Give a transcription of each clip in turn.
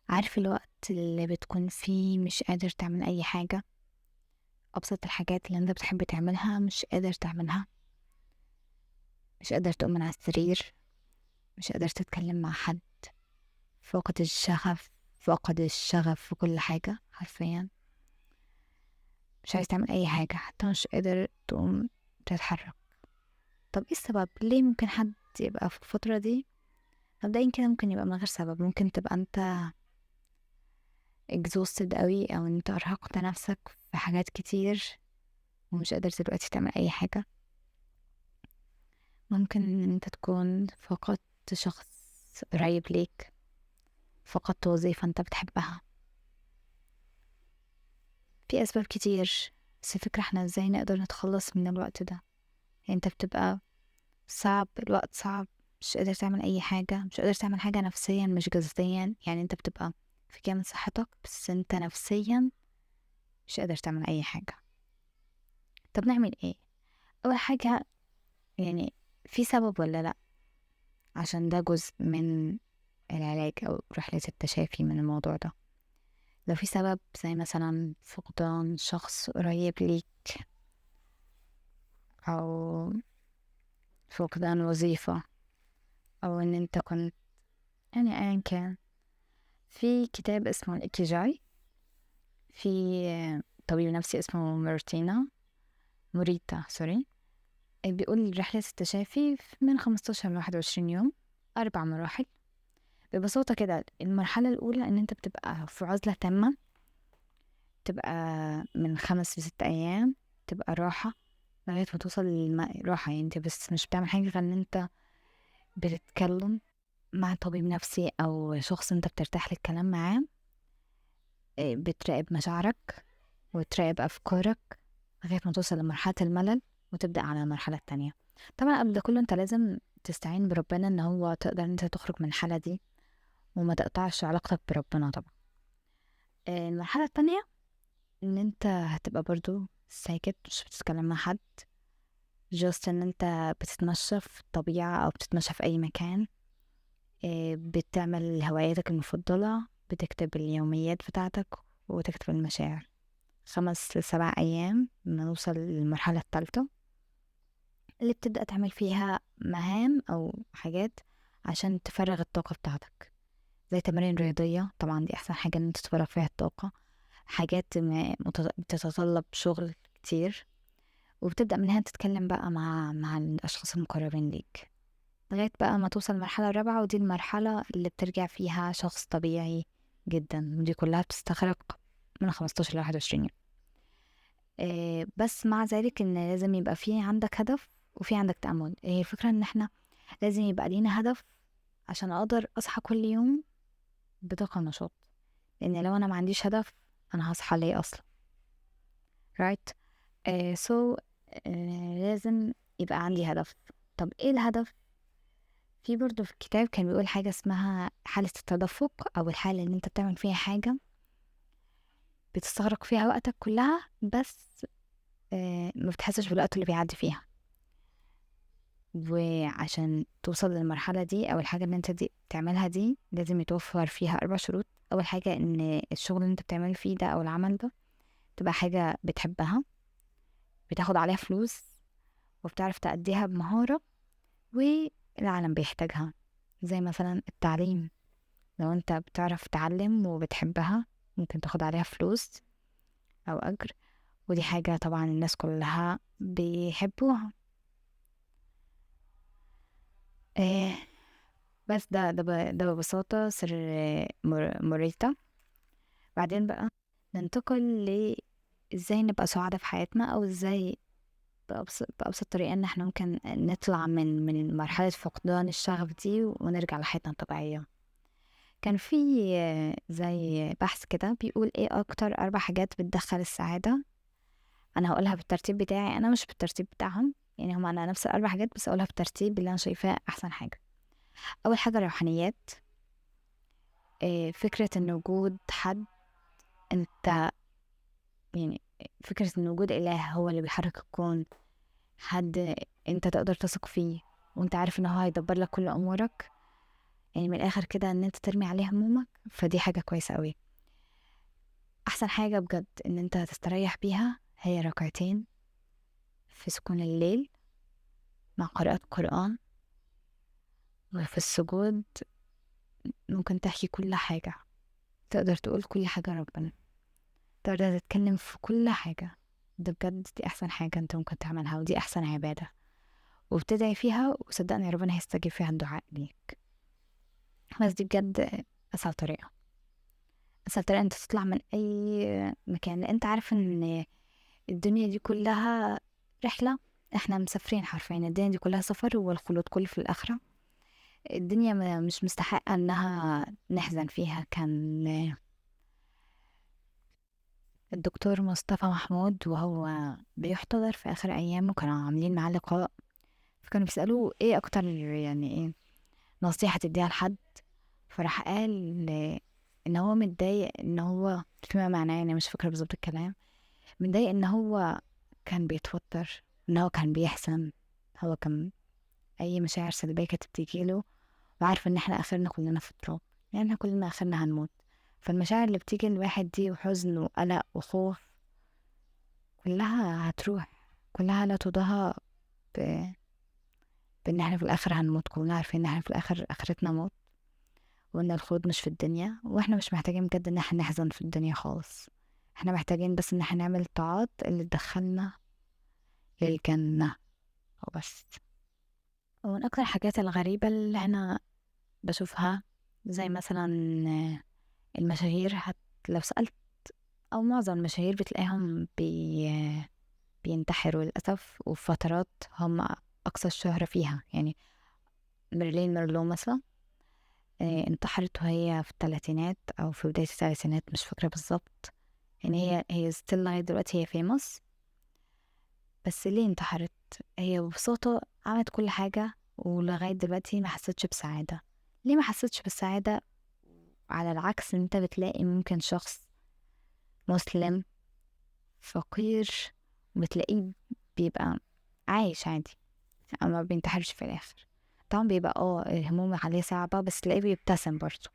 عارف الوقت اللي بتكون فيه مش قادر تعمل أي حاجة؟ أبسط الحاجات اللي انت بتحب تعملها مش قادر تعملها. مش قادر تقوم من على السرير، مش قادر تتكلم مع حد. فقد الشغف، فقد الشغف في كل حاجة حرفيا. مش عايز تعمل أي حاجة، حتى مش قادر تقوم تتحرك. طب ايه السبب؟ ليه ممكن حد يبقى في الفترة دي؟ مبدئيا كده ممكن يبقى من غير سبب، ممكن تبقى انت exhausted قوي، او انت ارهقت نفسك في حاجات كتير ومش قادر دلوقتي تعمل اي حاجة. ممكن ان انت تكون فقدت شخص قريب ليك، فقدت وظيفة انت بتحبها. في اسباب كتير، بس الفكرة احنا ازاي نقدر نتخلص من الوقت ده. يعني انت بتبقى صعب، الوقت صعب، مش قادر تعمل اي حاجة، مش قادر تعمل حاجة نفسيا مش جسديا. يعني انت بتبقى في كامل صحتك بس انت نفسيا مش قادر تعمل اي حاجة. طب نعمل ايه؟ اول حاجة، يعني في سبب ولا لا؟ عشان ده جزء من العلاج او رحلة التشافي من الموضوع ده. لو في سبب زي مثلا فقدان شخص قريب ليك، او فقدان وظيفة، او ان انت كنت، يعني ايا كان. في كتاب اسمه الإكيجاي، في طبيب نفسي اسمه موريتا سوري، بيقول رحلة التشافي من 15 ل 21 يوم، 4 مراحل. ببساطة كده، المرحلة الأولى إن أنت بتبقى في عزلة تامة، تبقى من 5 ل6 أيام، تبقى راحة لغاية ما توصل راحة. يعني انت بس مش بتعمل حاجة غير ان انت بتتكلم مع طبيب نفسي او شخص انت بترتاح للكلام معاه. بتراقب مشاعرك وتراقب افكارك لغاية ما توصل لمرحلة الملل وتبدأ على المرحلة التانية. طبعا قبل ده كله انت لازم تستعين بربنا ان هو تقدر انت تخرج من الحالة دي وما تقطعش علاقتك بربنا طبعا. المرحلة التانية ان انت هتبقى برضو ساكت، مش بتتكلم مع حد، جاست ان انت بتتمشى في الطبيعة او بتتمشى في اي مكان. بتعمل هواياتك المفضلة، بتكتب اليوميات بتاعتك وتكتب المشاعر. 5 ل7 أيام ما نوصل للمرحلة الثالثة اللي بتبدأ تعمل فيها مهام أو حاجات عشان تفرغ الطاقة بتاعتك، زي تمارين رياضية. طبعا دي أحسن حاجة إن انت تفرغ فيها الطاقة. حاجات بتتطلب شغل كتير، وبتبدأ من هنا تتكلم بقى مع الأشخاص المقربين ليك لغاية بقى ما توصل المرحلة الرابعة، ودي المرحلة اللي بترجع فيها شخص طبيعي جدا. ودي كلها بتستغرق من 15 ل 21 يوم. بس مع ذلك ان لازم يبقى في عندك هدف وفي عندك تأمل. هي الفكرة ان احنا لازم يبقى لينا هدف عشان اقدر اصحى كل يوم بطاقة نشاط. لان لو انا ما عنديش هدف، انا هصحى ليه اصلا؟ right. so لازم يبقى عندي هدف. طب ايه الهدف؟ في برضه في الكتاب كان بيقول حاجة اسمها حالة التدفق، أو الحالة اللي انت بتعمل فيها حاجة بتستغرق فيها وقتك كلها، بس ما بتحسش بالوقت اللي بيعدي فيها. وعشان توصل للمرحلة دي أو الحاجة اللي انت دي بتعملها دي، لازم يتوفر فيها 4 شروط. أول حاجة إن الشغل اللي انت بتعمل فيه ده أو العمل ده تبقى حاجة بتحبها، بتاخد عليها فلوس، وبتعرف تأديها بمهارة، والعالم بيحتاجها. زي مثلا التعليم، لو انت بتعرف تعلم وبتحبها ممكن تاخد عليها فلوس او اجر، ودي حاجة طبعا الناس كلها بيحبوها. إيه، بس ده ببساطة سر موريتا. بعدين بقى ننتقل ازاي نبقى سعداء في حياتنا، او ازاي بأبسط طريقة ان احنا ممكن نطلع من مرحلة فقدان الشغف دي ونرجع لحياتنا الطبيعية. كان في زي بحث كده بيقول ايه اكتر 4 حاجات بتدخل السعادة. انا هقولها بالترتيب بتاعي، انا مش بالترتيب بتاعهم، يعني هما انا نفس ال4 حاجات بس اقولها بالترتيب اللي انا شايفاه احسن حاجة. اول حاجة الروحانيات. فكرة ان وجود حد انت، يعني فكرة ان وجود اله هو اللي بيحرك الكون، حد انت تقدر تثق فيه وانت عارف ان هو هيدبر لك كل امورك. يعني من الآخر كده إن أنت ترمي عليه همومك، فدي حاجة كويسة قوي. أحسن حاجة بجد إن أنت تستريح بيها هي ركعتين في سكون الليل مع قراءة قرآن، وفي السجود ممكن تحكي كل حاجة، تقدر تقول كل حاجة ربنا، تقدر تتكلم في كل حاجة. ده بجد دي أحسن حاجة أنت ممكن تعملها، ودي أحسن عبادة، وبتدعي فيها وصدقني ربنا هيستجيب فيها الدعاء ليك. بس دي بجد أسهل طريقة، أسهل طريقة أنت تطلع من أي مكان. أنت عارف إن الدنيا دي كلها رحلة، احنا مسافرين حرفيا، الدنيا دي كلها سفر، والخلود كله في الآخرة. الدنيا مش مستحقة انها نحزن فيها. كان الدكتور مصطفى محمود وهو بيحتضر في آخر أيامه كانوا عاملين معاه لقاء، فكانوا بيسألوه ايه أكتر يعني ايه نصيحة تديها لحد، فراح قال ان هو متضايق، ان هو فيما معناه، يعني مش فاكرة بالظبط الكلام، متضايق ان هو كان بيتوتر، ان هو كان بيحزن، هو كان اي مشاعر سلبيه كانت بتيجيله، وعارف ان احنا اخرنا كلنا في التراب، يعني احنا كلنا اخرنا هنموت. فالمشاعر اللي بتيجي الواحد دي وحزن وقلق وخوف كلها هتروح، كلها لا تضاهى ب... بان احنا في الاخر هنموت. كلنا عارفين ان احنا في الاخر اخرتنا موت، وان الخلود مش في الدنيا، واحنا مش محتاجين بجد ان احنا نحزن في الدنيا خالص. احنا محتاجين بس ان احنا نعمل الطاعات اللي تدخلنا للجنة وبس. ومن اكتر الحاجات الغريبة اللي انا بشوفها، زي مثلا المشاهير، لو سألت أو معظم المشاهير بتلاقيهم بينتحروا للأسف، وفي فترات هم أقصى الشهرة فيها. يعني ميرلين ميرلو مثلا انتحرت وهي في الثلاثينات أو في بداية الثلاثينات، مش فاكرة بالظبط. يعني هي ستيل لغاية دلوقتي هي فيموس، بس ليه انتحرت؟ هي ببساطة عملت كل حاجة ولغاية دلوقتي ما حسيتش بسعادة. ليه ما حسيتش بالسعادة؟ على العكس، انت بتلاقي ممكن شخص مسلم فقير بتلاقيه بيبقى عايش عادي، أو ما بينتحرش في الآخر. طبعا بيبقى الهموم عليه صعبة، بس تلاقيه بيبتسم برضه.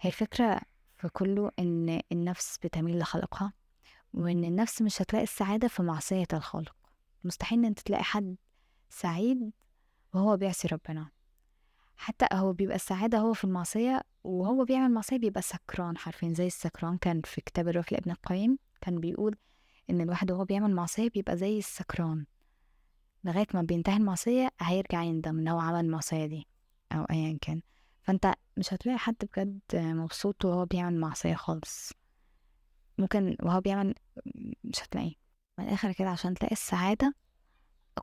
هي الفكرة في كله إن النفس بتميل لخالقها، وإن النفس مش هتلاقي السعادة في معصية الخالق. مستحيل إن انت تلاقي حد سعيد وهو بيعصي ربنا. حتى هو بيبقى السعادة هو في المعصية، وهو بيعمل معصية بيبقى سكران حرفيا زي السكران. كان في كتاب الرفل لابن القيم كان بيقول ان الواحد وهو بيعمل معصية بيبقى زي السكران، لغاية ما بينتهي المعصية هيرجع يندم ان هو عمل المعصية دي او ايا كان. فانت مش هتلاقي حد بجد مبسوط وهو بيعمل معصية خالص. ممكن وهو بيعمل، مش هتلاقيه. من الاخر كده عشان تلاقي السعادة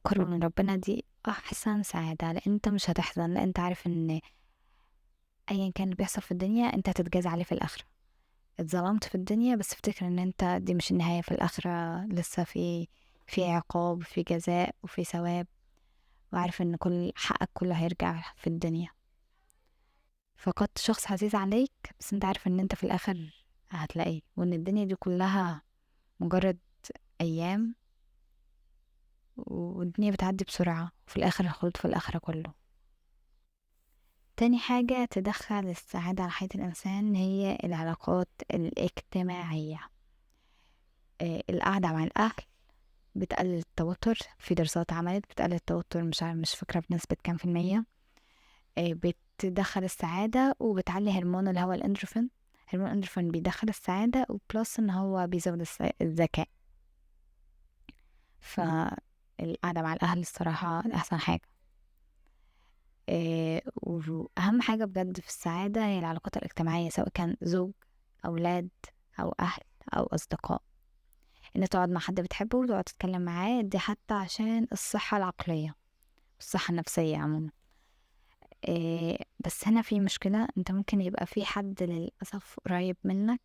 قرب من ربنا، دي احسن سعادة، لان انت مش هتحزن، لان انت عارف ان ايا كان اللي بيحصل في الدنيا انت هتتجازى عليه في الاخرة. اتظلمت في الدنيا، بس افتكر ان انت دي مش النهاية، في الآخرة لسه في عقاب وفي جزاء وفي ثواب، وعارف ان كل حقك كله هيرجع في الدنيا. فقدت شخص عزيز عليك، بس انت عارف ان انت في الآخر هتلاقيه، وان الدنيا دي كلها مجرد ايام، والدنيا بتعدي بسرعة، وفي الآخر الخلود في الآخرة كله. تاني حاجة تدخل السعادة على حياة الإنسان هي العلاقات الاجتماعية. القعدة مع الأهل بتقلل التوتر، في دراسات عملت بتقلل التوتر، مش عارف مش فاكرة بنسبة كام في المية. بتدخل السعادة، وبتعلي هرمون اللي هو الاندروفين. هرمون الاندروفين بيدخل السعادة، وبلس ان هو بيزود الذكاء. فالقعدة مع الأهل الصراحة أحسن حاجة. وأهم حاجة بجد في السعادة هي العلاقات الاجتماعية، سواء كان زوج، أولاد، أو أهل، أو أصدقاء. ان تقعد مع حد بتحبه وتقعد تتكلم معاه، دي حتى عشان الصحة العقلية والصحة النفسية عموما. بس هنا في مشكلة، انت ممكن يبقى في حد للأسف قريب منك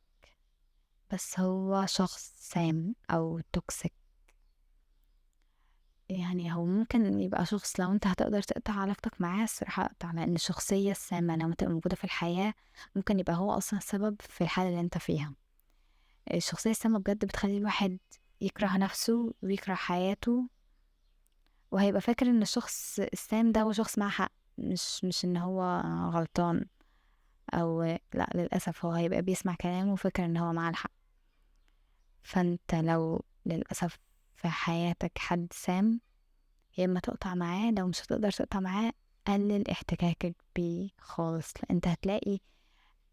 بس هو شخص سام أو توكسيك. يعني هو ممكن يبقى شخص لو انت هتقدر تقطع علاقتك معاه الصراحة اقطع، لأن الشخصية السامة لما تبقى موجودة في الحياة ممكن يبقى هو أصلا السبب في الحالة اللي انت فيها. الشخصية السامة بجد بتخلي الواحد يكره نفسه ويكره حياته، وهيبقى فاكر ان الشخص السام ده هو شخص معاه حق، مش ان هو غلطان، او لا، للاسف هو هيبقى بيسمع كلامه وفكر ان هو معاه الحق. فانت لو للاسف في حياتك حد سام، يا اما تقطع معاه، لو مش هتقدر تقطع معاه قلل احتكاكك بيه خالص. انت هتلاقي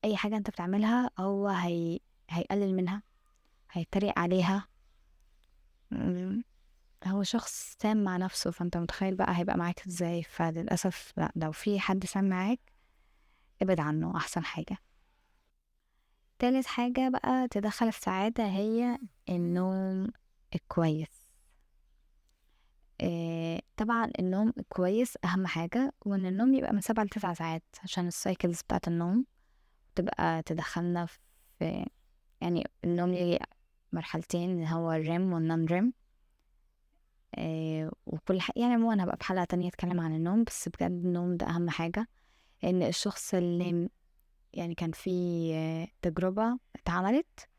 اي حاجة انت بتعملها هو هيقلل منها، هيتريق عليها. م- هو شخص سام مع نفسه، فانت متخيل بقى هيبقى معاك ازاي. فللأسف لا، لو في حد سام معاك ابعد عنه احسن حاجة. تالت حاجة بقى تدخل السعادة هي النوم الكويس. طبعا النوم الكويس اهم حاجة، وان النوم يبقى من 7 ل9 ساعات عشان السايكلز بتاعت النوم تبقى تدخلنا في، يعني النوم ليه مرحلتين، هو الريم والنون ريم. وكل حاجة يعني، مو انا هبقى بحلقة تانية اتكلم عن النوم، بس بجد النوم ده اهم حاجة. ان الشخص اللي يعني كان في تجربة اتعملت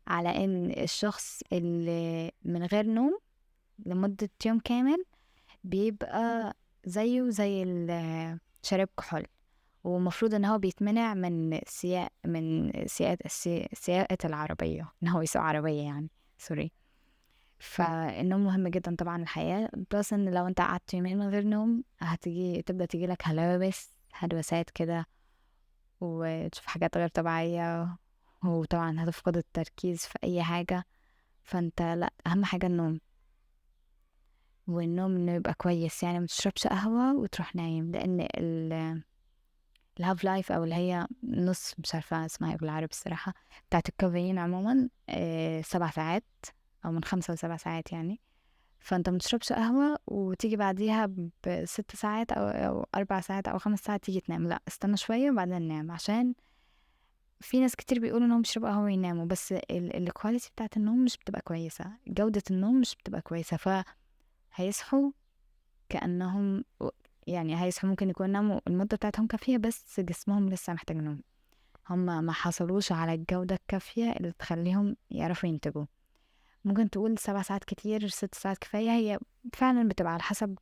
على ان الشخص اللي من غير نوم لمدة يوم كامل بيبقى زيه زي شارب كحول، ومفروض ان هو بيتمنع من سياقة العربية، ان هو يسوق عربية يعني، سوري. فالنوم مهم جدا طبعا الحياة، بلس ان لو انت قعدت يومين من غير نوم تبدأ تجي لك هلوسات كده، وتشوف حاجات غير طبيعية، وطبعا هتفقد التركيز في اي حاجة. فانت لا، اهم حاجة النوم، والنوم انه يبقى كويس، يعني متشربش قهوة وتروح نايم، لان الهاف لايف او اللي هي نص، مش عارفة اسمها ايه بالعربي الصراحة، بتاعت الكافيين عموما 7 ساعات، او من 5 ل7 ساعات يعني. فانت متشربش قهوة وتيجي بعديها ب6 ساعات او 4 ساعات او 5 ساعات تيجي تنام، لا، استنى شوية وبعدين نام. عشان في ناس كتير بيقولوا انهم بيشربوا قهوة ويناموا، بس الكواليتي بتاعت النوم مش بتبقى كويسة، جودة النوم مش بتبقى كويسة. فهيصحوا كأنهم، يعني هيصحوا ممكن يكون ناموا المدة بتاعتهم كافية، بس جسمهم لسه محتاج نوم، هما ما حصلوش على الجودة الكافية اللي تخليهم يعرفوا ينتجوا. ممكن تقول 7 ساعات كتير، 6 ساعات كفاية، هي فعلا بتبقى على حسب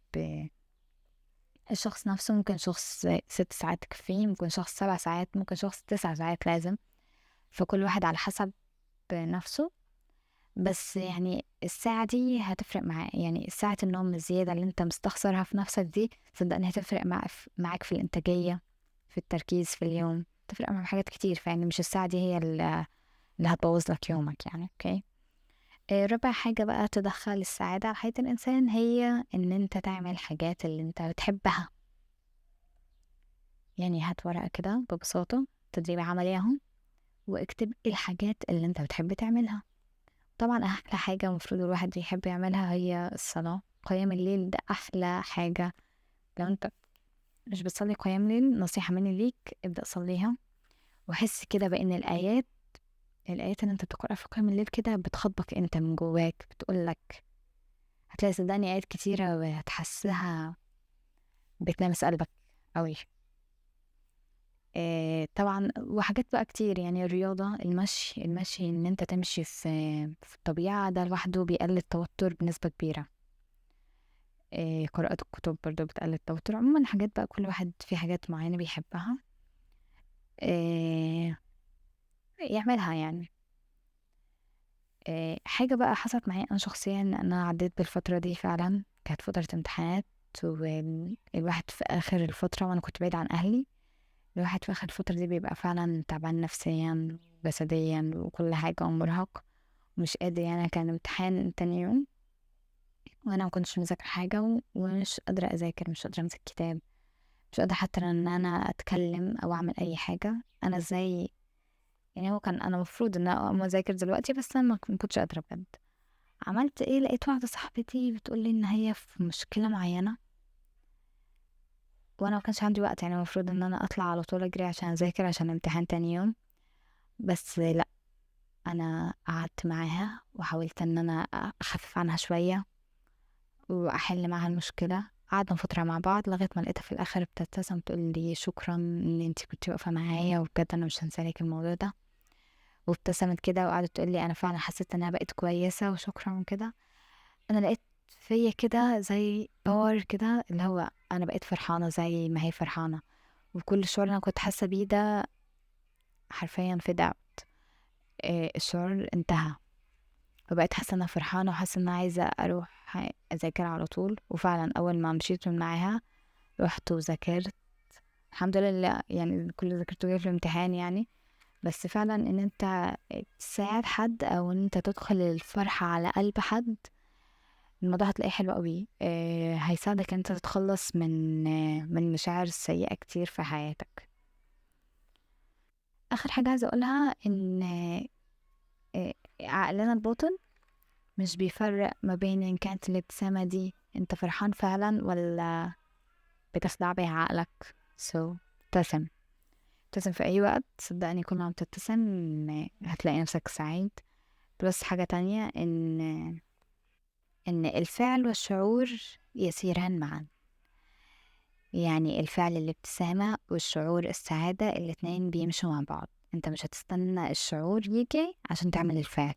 الشخص نفسه. ممكن شخص 6 ساعات تكفيه، ممكن شخص 7 ساعات، ممكن شخص 9 ساعات لازم. فكل واحد على حسب نفسه. بس يعني الساعة دي هتفرق معاه، يعني ساعة النوم الزيادة اللي انت مستخسرها في نفسك دي، صدقني هتفرق معاك في الإنتاجية، في التركيز في اليوم، تفرق معاك حاجات كتير. فيعني مش الساعة دي هي اللي هتبوظ لك يومك يعني. اوكي. رابع حاجة بقى تدخل السعادة على حياة الإنسان هي إن أنت تعمل حاجات اللي أنت بتحبها. يعني هات ورقة كده ببساطة، تدريب عملي اهو، واكتب إيه الحاجات اللي أنت بتحب تعملها. طبعا أحلى حاجة المفروض الواحد يحب يعملها هي الصلاة، قيام الليل ده أحلى حاجة. لو أنت مش بتصلي قيام ليل، نصيحة مني ليك، ابدأ صليها، وحس كده بأن الآيات اللي أنت بتقرأها في قيام الليل كده بتخاطبك أنت من جواك، بتقولك. هتلاقي صدقني آيات كتيرة وهتحسها بتلامس قلبك قوي. طبعا وحاجات بقى كتير، يعني الرياضة، المشي ان انت تمشي في الطبيعة، ده لوحده بيقلل التوتر بنسبة كبيرة. قراءة الكتب برضو بتقلل التوتر. عموما حاجات بقى كل واحد في حاجات معينة بيحبها آه، يعملها يعني. حاجة بقى حصلت معايا أنا شخصيا، أنا عديت بالفترة دي فعلا، كانت فترة امتحانات، والواحد في آخر الفترة، وأنا كنت بعيد عن أهلي. الواحد في آخر الفترة دي بيبقى فعلا تعبان نفسيا جسديا وكل حاجة، ومرهق ومش قادر. يعني كان امتحان تاني يوم، وأنا ما كنتش مذاكرة حاجة، ومش قادرة أذاكر، مش قادرة أمسك كتاب، مش قادرة حتى إن أنا أتكلم أو أعمل أي حاجة. أنا إزاي يعني؟ هو كان أنا مفروض إن أنا أقوم أذاكر دلوقتي، بس أنا ما كنتش قادرة بجد. عملت إيه؟ لقيت واحدة صاحبتي بتقولي إن هي في مشكلة معينة، وأنا ما كانش عندي وقت. يعني المفروض إن أنا أطلع على طول أجري عشان أذاكر عشان امتحان تاني يوم، بس لا، انا قعدت معاها وحاولت ان انا اخفف عنها شوية واحل معاها المشكلة. قعدنا فترة مع بعض لغاية ما لقيتها في الاخر بتبتسم تقول لي شكرا ان انتي كنتي واقفة معايا، وبجد انا مش هنسالك الموضوع ده. وابتسمت كده وقعدت تقول لي انا فعلا حسيت ان انا بقيت كويسة وشكرا وكده. انا لقيت فيا كده زي باور كده، اللي هو أنا بقيت فرحانة زي ما هي فرحانة، وكل الشعور اللي أنا كنت حاسة بيه ده حرفيا فدا. الشعور انتهى، وبقيت حاسة إن أنا فرحانة وحاسة إن أنا عايزة أروح أذاكر على طول. وفعلا أول ما مشيت من معاها رحت وذاكرت، الحمد لله يعني كل اللي ذاكرته جاي في الامتحان يعني. بس فعلا ان انت تساعد حد او ان انت تدخل الفرحة على قلب حد، الموضوع هتلاقيه حلو قوي. هيساعدك انت تتخلص من المشاعر السيئة كتير في حياتك. اخر حاجة عايزة اقولها ان عقلنا الباطن مش بيفرق ما بين ان كانت الابتسامة دي انت فرحان فعلا ولا بتخدع بيها عقلك. ابتسم، ابتسم في اي وقت، صدقني كل ما بتبتسم هتلاقي نفسك سعيد. بلس حاجة تانية ان الفعل والشعور يسيران معا. يعني الفعل الابتسامة والشعور السعادة الاتنين بيمشوا مع بعض، انت مش هتستنى الشعور يجي عشان تعمل الفعل.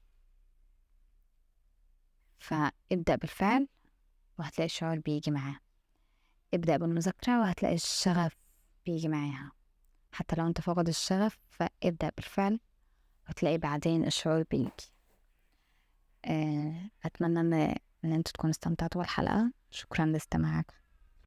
فابدأ بالفعل وهتلاقي الشعور بيجي معاه، ابدأ بالمذاكرة وهتلاقي الشغف بيجي معاها. حتى لو انت فاقد الشغف فابدأ بالفعل وهتلاقي بعدين الشعور بيجي. أتمنى ان انتوا تكونوا استمتعتوا بالحلقة. شكرا لاستماعك.